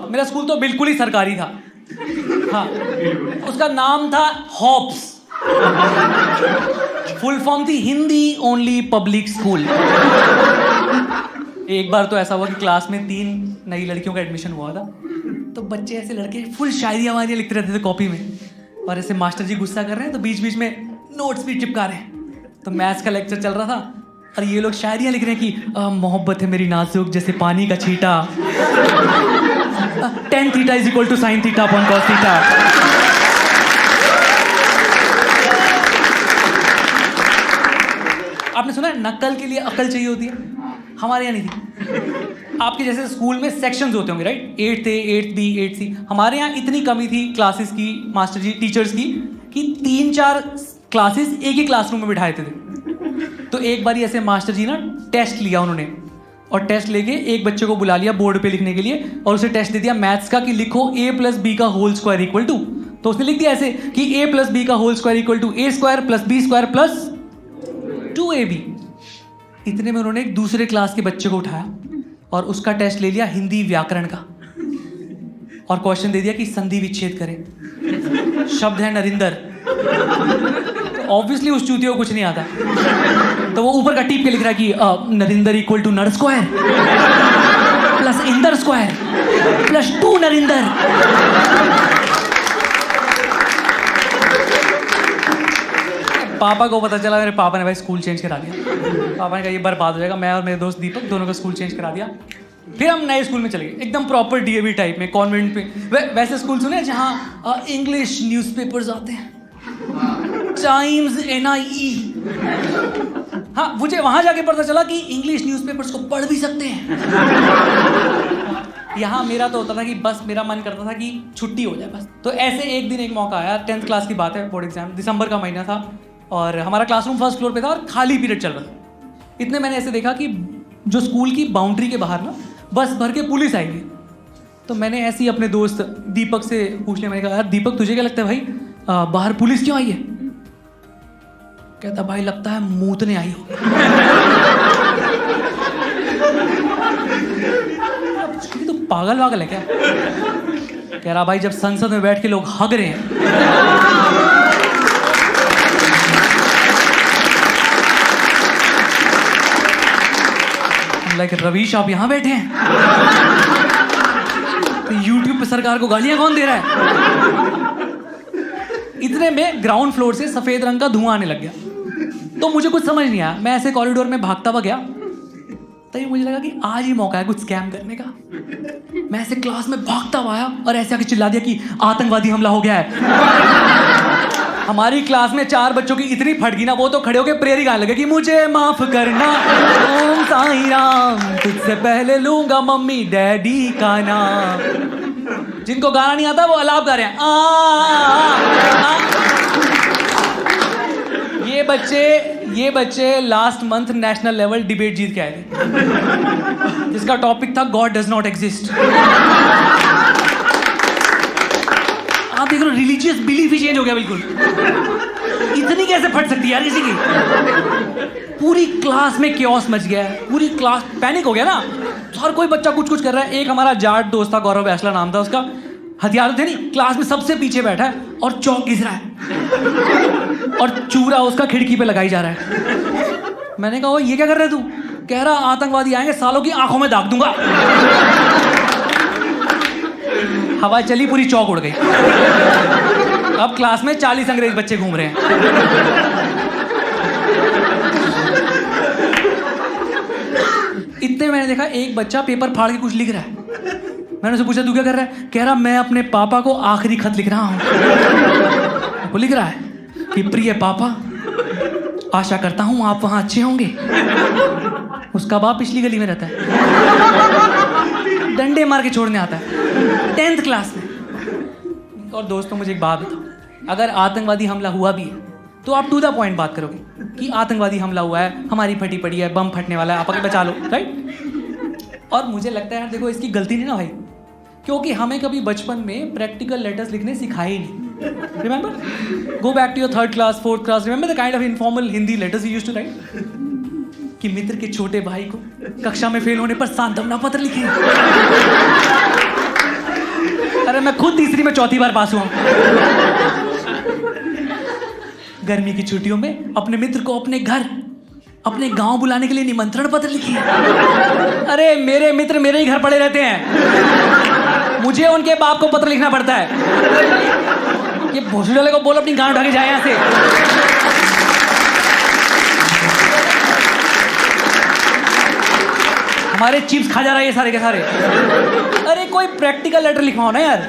मेरा स्कूल तो बिल्कुल ही सरकारी था। हाँ, उसका नाम था हॉप्स। फुल फॉर्म थी हिंदी ओनली पब्लिक स्कूल। एक बार तो ऐसा हुआ कि क्लास में 3 नई लड़कियों का एडमिशन हुआ था, तो बच्चे ऐसे लड़के फुल शायरियाँ वायरियाँ लिखते रहते थे कॉपी में, और ऐसे मास्टर जी गुस्सा कर रहे हैं तो बीच बीच में नोट्स भी चिपका रहे हैं। तो मैथ्स का लेक्चर चल रहा था और ये लोग शायरियाँ लिख रहे हैं कि मोहब्बत है मेरी नाजुक जैसे पानी का छींटा, tan theta is equal to sin theta upon cos theta. आपने सुना है नकल के लिए अकल चाहिए होती है? हमारे यहाँ नहीं थी। आपके जैसे स्कूल में सेक्शंस होते होंगे right, 8th A, 8th B, 8th C। हमारे यहाँ इतनी कमी थी क्लासेस की, मास्टर जी टीचर्स की, कि 3-4 क्लासेस एक ही क्लासरूम में बिठाए थे। तो एक बार ऐसे मास्टर जी ना टेस्ट लिया उन्होंने, और टेस्ट लेके एक बच्चे को बुला लिया बोर्ड पे लिखने के लिए, और उसे टेस्ट दे दिया मैथ्स का कि लिखो a + b का होल स्क्वायर इक्वल टू। तो उसने लिख दिया ऐसे कि a + b का whole square equal to a² + b² + 2ab। इतने में उन्होंने एक दूसरे क्लास के बच्चे को उठाया और उसका टेस्ट ले लिया हिंदी व्याकरण का, और क्वेश्चन दे दिया कि संधि विच्छेद करें। शब्द है नरिंदर। ऑब्वियसली उस चूतियों को कुछ नहीं आता, तो वो ऊपर का टीप के लिख रहा है कि नरिंदर इक्वल टू नर square plus Inder square plus 2 Narinder. पापा को पता चला, मेरे पापा ने भाई स्कूल चेंज करा दिया। पापा ने कहा ये बर्बाद हो जाएगा। मैं और मेरे दोस्त दीपक दोनों का स्कूल चेंज करा दिया। फिर हम नए स्कूल में चले गए, एकदम प्रॉपर डीएवी टाइप में, कॉन्वेंट पे। वैसे स्कूल सुने जहाँ इंग्लिश न्यूज़पेपर्स आते हैं, टाइम्स, NIE। हाँ, मुझे वहां जाके पता चला कि इंग्लिश न्यूज़पेपर्स को पढ़ भी सकते हैं। यहाँ मेरा तो होता था कि बस मेरा मन करता था कि छुट्टी हो जाए बस। तो ऐसे एक दिन एक मौका आया, 10th क्लास की बात है, बोर्ड एग्जाम, दिसंबर का महीना था, और हमारा क्लासरूम फर्स्ट फ्लोर पे था और खाली पीरियड चल रहा था। इतने मैंने ऐसे देखा कि जो स्कूल की बाउंड्री के बाहर ना बस भर के पुलिस आई थी। तो मैंने ऐसे ही अपने दोस्त दीपक से पूछ लिया, मैंने कहा यार दीपक तुझे क्या लगता है भाई बाहर पुलिस क्यों आई है? कहता भाई लगता है मूतने आई होगी। तो पागल वागल है क्या? कह रहा भाई जब संसद में बैठ के लोग हग रहे हैं, लाइक रवीश आप यहां बैठे हैं, तो यूट्यूब पे सरकार को गालियां कौन दे रहा है? इतने में ग्राउंड फ्लोर से सफेद रंग का धुआं आने लग गया। तो मुझे कुछ समझ नहीं आया, मैं ऐसे कॉरिडोर में भागता हुआ गया, तभी मुझे लगा कि आज ही मौका है कुछ स्कैम करने का। मैं ऐसे क्लास में भागता हुआ आया और ऐसे आके चिल्ला दिया कि आतंकवादी हमला हो गया है। हमारी क्लास में 4 बच्चों की इतनी फट गई ना, वो तो खड़े होके प्रेयर ही गाने लगे कि मुझे माफ करना ओम साईं राम, तुझसे पहले लूंगा मम्मी डैडी का नाम। जिनको गाना नहीं आता वो अलाप गा रहे हैं ये बच्चे last month national level debate जीत के आए थे, जिसका टॉपिक था गॉड डज नॉट एग्जिस्ट। आप देख लो रिलीजियस बिलीफ ही चेंज हो गया बिल्कुल। इतनी कैसे फट सकती है यार किसी की? पूरी क्लास में क्योस मच गया है, पूरी क्लास पैनिक हो गया ना, हर कोई बच्चा कुछ कुछ कर रहा है। एक हमारा जाट दोस्त था, गौरव बैसला नाम था उसका, हथियार थे नहीं, क्लास में सबसे पीछे बैठा है और चौक घिस रहा है और चूरा उसका खिड़की पे लगाई जा रहा है। मैंने कहा ये क्या कर रहे तू? कह रहा आतंकवादी आएंगे सालों की आंखों में दाग दूंगा। हवा चली, पूरी चौक उड़ गई। अब क्लास में 40 अंग्रेज बच्चे घूम रहे हैं। इतने मैंने देखा एक बच्चा पेपर फाड़ के कुछ लिख रहा है। मैंने उससे पूछा तू क्या कर रहा है? कह रहा मैं अपने पापा को आखिरी खत लिख रहा हूं। वो लिख रहा है कि प्रिय पापा, आशा करता हूं आप वहां अच्छे होंगे। उसका बाप पिछली गली में रहता है, डंडे मार के छोड़ने आता है 10th क्लास में। और दोस्तों मुझे एक बात बताओ, अगर आतंकवादी हमला हुआ भी है तो आप टू द पॉइंट बात करोगे कि आतंकवादी हमला हुआ है, हमारी फटी पड़ी है, बम फटने वाला है, आप आके बचा लो, राइट? और मुझे लगता है यार देखो इसकी गलती नहीं ना भाई, क्योंकि हमें कभी बचपन में प्रैक्टिकल लेटर्स लिखने सिखाए ही नहीं। Remember, go back to your 3rd class 4th class, remember the kind of informal Hindi letters you used to write, कि मित्र के छोटे भाई को कक्षा में फेल होने पर सांत्वना पत्र लिखे। अरे मैं खुद तीसरी में चौथी बार पास हुआ। गर्मी की छुट्टियों में अपने मित्र को अपने घर, अपने गांव बुलाने के लिए निमंत्रण पत्र लिखिए। अरे मेरे मित्र मेरे ही घर पड़े रहते हैं, मुझे उनके बाप को पत्र लिखना पड़ता है। ये भोसड़ी वाले को बोल अपनी गांव उठा के जाए यहां से। हमारे चिप्स खा जा रहा है ये सारे के सारे। अरे कोई प्रैक्टिकल लेटर लिखवाओ ना यार,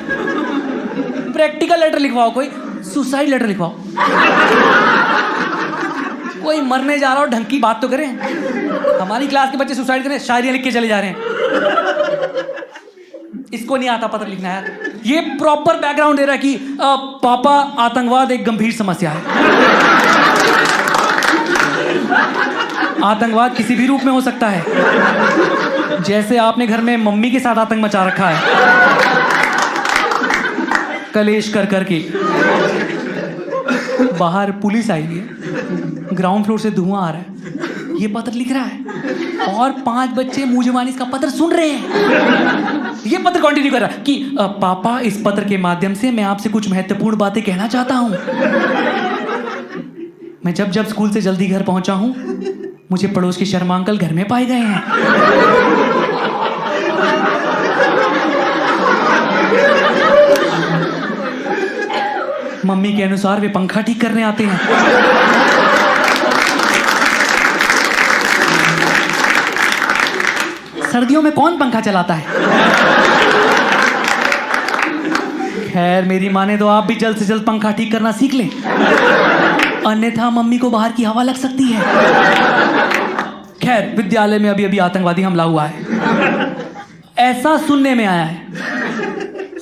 प्रैक्टिकल लेटर लिखवाओ, कोई सुसाइड लेटर लिखवाओ। कोई मरने जा रहा हो ढंग की बात तो करें। हमारी क्लास के बच्चे सुसाइड करें, शायरियां लिख के चले जा रहे हैं। इसको नहीं आता पत्र लिखना यार। ये प्रॉपर बैकग्राउंड दे रहा है कि पापा आतंकवाद एक गंभीर समस्या है। आतंकवाद किसी भी रूप में हो सकता है, जैसे आपने घर में मम्मी के साथ आतंक मचा रखा है, कलेश कर करके। बाहर पुलिस आई है, ग्राउंड फ्लोर से धुआं आ रहा है, ये पत्र लिख रहा है और 5 बच्चे मुंह जुबानी इसका पत्र सुन रहे हैं। ये पत्र कंटिन्यू कर रहा है कि पापा इस पत्र के माध्यम से मैं आपसे कुछ महत्वपूर्ण बातें कहना चाहता हूं। मैं जब जब स्कूल से जल्दी घर पहुंचा हूं, मुझे पड़ोस के शर्मा अंकल घर में पाए गए हैं। मम्मी के अनुसार वे पंखा ठीक करने आते हैं। सर्दियों में कौन पंखा चलाता है? खैर मेरी माने तो आप भी जल्द से जल्द पंखा ठीक करना सीख लें, अन्यथा मम्मी को बाहर की हवा लग सकती है। खैर विद्यालय में अभी अभी आतंकवादी हमला हुआ है, ऐसा सुनने में आया है,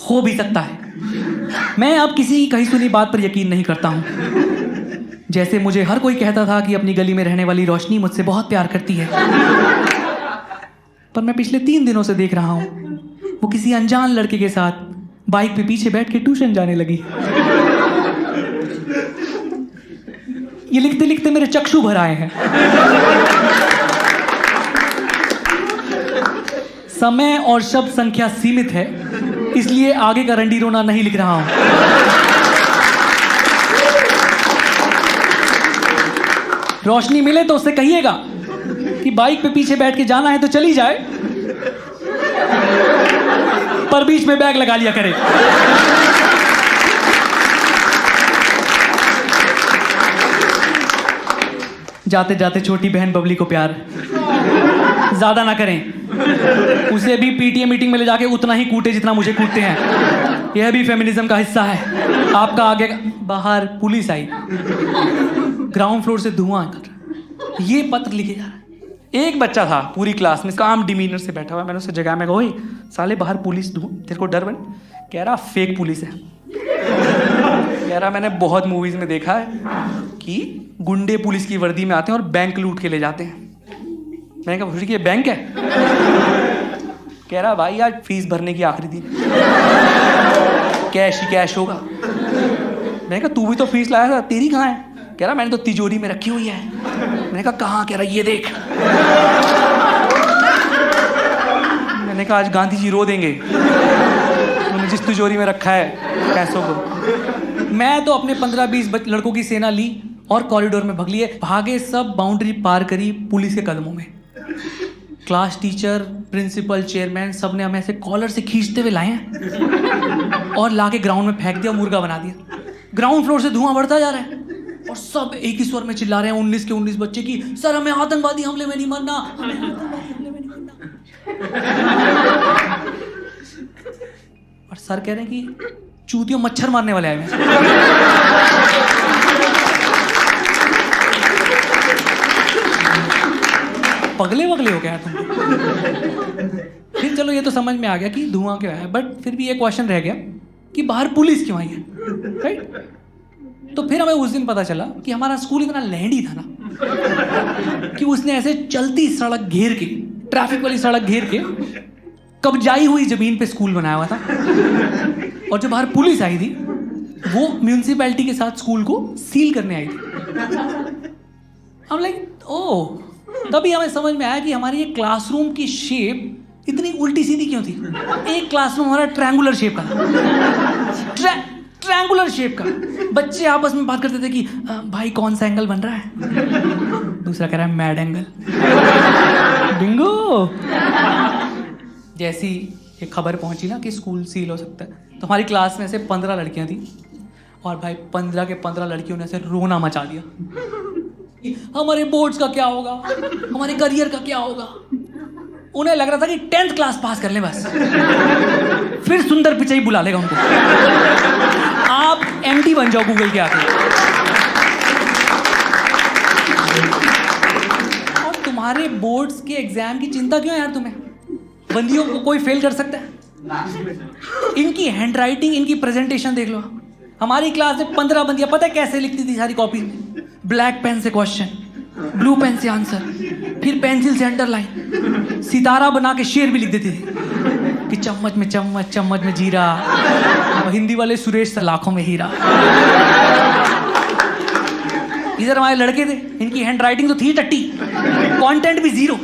हो भी सकता है। मैं अब किसी की कही सुनी बात पर यकीन नहीं करता हूं। जैसे मुझे हर कोई कहता था कि अपनी गली में रहने वाली रोशनी मुझसे बहुत प्यार करती है, पर मैं पिछले 3 दिनों से देख रहा हूं वो किसी अनजान लड़के के साथ बाइक पे पीछे बैठ के ट्यूशन जाने लगी। ये लिखते लिखते मेरे चक्षु भर आए हैं। समय और शब्द संख्या सीमित है, इसलिए आगे का रंडी रोना नहीं लिख रहा हूं। रोशनी मिले तो उससे कहिएगा कि बाइक पे पीछे बैठ के जाना है तो चली जाए, पर बीच में बैग लगा लिया करे। जाते जाते छोटी बहन बबली को प्यार, ज्यादा ना करें, उसे भी पीटीए मीटिंग में ले जाके उतना ही कूटे जितना मुझे कूटते हैं। यह भी फेमिनिज्म का हिस्सा है। आपका आगे बाहर पुलिस आई, ग्राउंड फ्लोर से धुआं कर, ये पत्र लिखे जा रहा है। एक बच्चा था पूरी क्लास में काम डिमीनर से बैठा हुआ, मैंने उसे जगह में कहा, ओए साले बाहर पुलिस, तेरे को डर बन? कह रहा फेक पुलिस है। कह रहा मैंने बहुत मूवीज में देखा है कि गुंडे पुलिस की वर्दी में आते हैं और बैंक लूट के ले जाते हैं। मैंने कहा ये बैंक है? कह रहा भाई आज फीस भरने की आखिरी दिन, कैश ही कैश होगा। मैंने कहा तू भी तो फीस लाया था, तेरी कहाँ है? कह रहा मैंने तो तिजोरी में रखी हुई है। मैंने कहा कहाँ? कह रहा ये देख। मैंने कहा आज गांधी जी रो देंगे, उन्होंने जिस तिजोरी में रखा है पैसों को। मैं तो अपने 15-20 लड़कों की सेना ली और कॉरिडोर में भग लिए, भागे सब, बाउंड्री पार करी पुलिस के कदमों में। क्लास टीचर, प्रिंसिपल, चेयरमैन सब ने हमें ऐसे कॉलर से खींचते हुए लाए हैं और लाके ग्राउंड में फेंक दिया, मुर्गा बना दिया। ग्राउंड फ्लोर से धुआं बढ़ता जा रहा है और सब एक ही स्वर में चिल्ला रहे हैं, 19 के 19 बच्चे की, सर हमें आतंकवादी हमले में नहीं मरना, हमें आतंकवादी हमले में नहीं मरना। और सर कह रहे हैं कि चूतियों मच्छर मारने वाले आए हैं। पगले वगले हो गया तुम। फिर चलो ये तो समझ में आ गया कि धुआं क्यों है, बट फिर भी ये क्वेश्चन रह गया कि बाहर पुलिस क्यों आई है, राइट? तो फिर हमें उस दिन पता चला कि हमारा स्कूल इतना लैंडी था ना कि उसने ऐसे चलती सड़क घेर के, ट्रैफिक वाली सड़क घेर के, कब्जाई हुई जमीन पे स्कूल बनाया हुआ था। और जो बाहर पुलिस आई थी वो म्यूनिसिपैलिटी के साथ स्कूल को सील करने आई थी। हम लाइक ओह, तभी हमें समझ में आया कि हमारी ये क्लासरूम की शेप इतनी उल्टी सीधी क्यों थी? एक क्लासरूम हमारा ट्रायंगुलर शेप का था, ट्रायंगुलर शेप का। बच्चे आपस में बात करते थे कि भाई कौन सा एंगल बन रहा है, दूसरा कह रहा है मैड एंगल। बिंगो। जैसी ये खबर पहुंची ना कि स्कूल सील हो सकता है, तो हमारी क्लास में से 15 लड़कियां थी और भाई 15 के 15 लड़कियों ने ऐसे रोना मचा दिया कि हमारे बोर्ड्स का क्या होगा, हमारे करियर का क्या होगा। उन्हें लग रहा था कि 10th क्लास पास कर ले बस, फिर सुंदर पिचाई बुला लेगा उनको। आप एमडी बन जाओ गूगल के आके। और तुम्हारे बोर्ड्स के एग्जाम की चिंता क्यों यार तुम्हें? बंदियों को कोई फेल कर सकता है? इनकी हैंडराइटिंग, इनकी प्रेजेंटेशन देख लो। हमारी क्लास में 15 बंदियां पता है कैसे लिखती थी सारी कॉपी में? ब्लैक पेन से क्वेश्चन, ब्लू पेन से आंसर, फिर पेंसिल से अंडरलाइन, सितारा बना के शेर भी लिख देती थी कि चम्मच में चम्मच, चम्मच में जीरा। और हिंदी वाले सुरेश सर लाखों में हीरा। इधर हमारे लड़के थे, इनकी हैंडराइटिंग तो थी टट्टी, कंटेंट भी 0।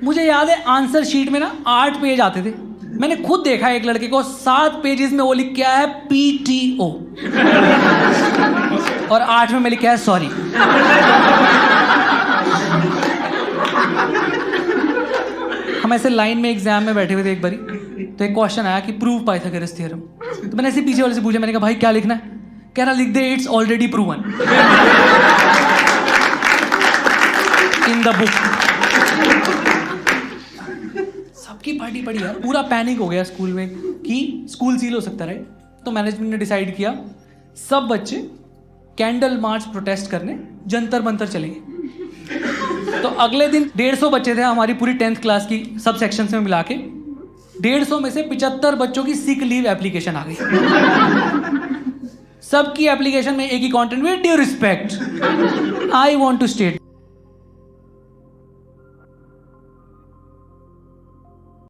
मुझे याद है आंसर शीट में ना 8 पेज आते थे। मैंने खुद देखा एक लड़के को 7 पेजेस में वो लिख के आया है PTO और 8 में मैं लिखा है सॉरी। हम ऐसे लाइन में एग्जाम में बैठे हुए थे एक बारी, तो एक क्वेश्चन आया कि प्रूव पाइथागोरस थ्योरम। तो मैंने ऐसे पीछे वाले से पूछा, मैंने कहा भाई क्या लिखना है? कह रहा लिख दे it's already proven in the book. सबकी पार्टी पड़ी यार, पूरा पैनिक हो गया स्कूल में कि स्कूल सील हो सकता है। तो मैनेजमेंट ने डिसाइड किया सब बच्चे कैंडल मार्च प्रोटेस्ट करने जंतर मंतर चलेंगे। तो अगले दिन 150 बच्चे थे हमारी पूरी 10th क्लास की सब सेक्शन में मिला के। 150 में से 75 बच्चों की सिक लीव एप्लीकेशन आ गई। सबकी एप्लीकेशन में एक ही content, with due respect I want to state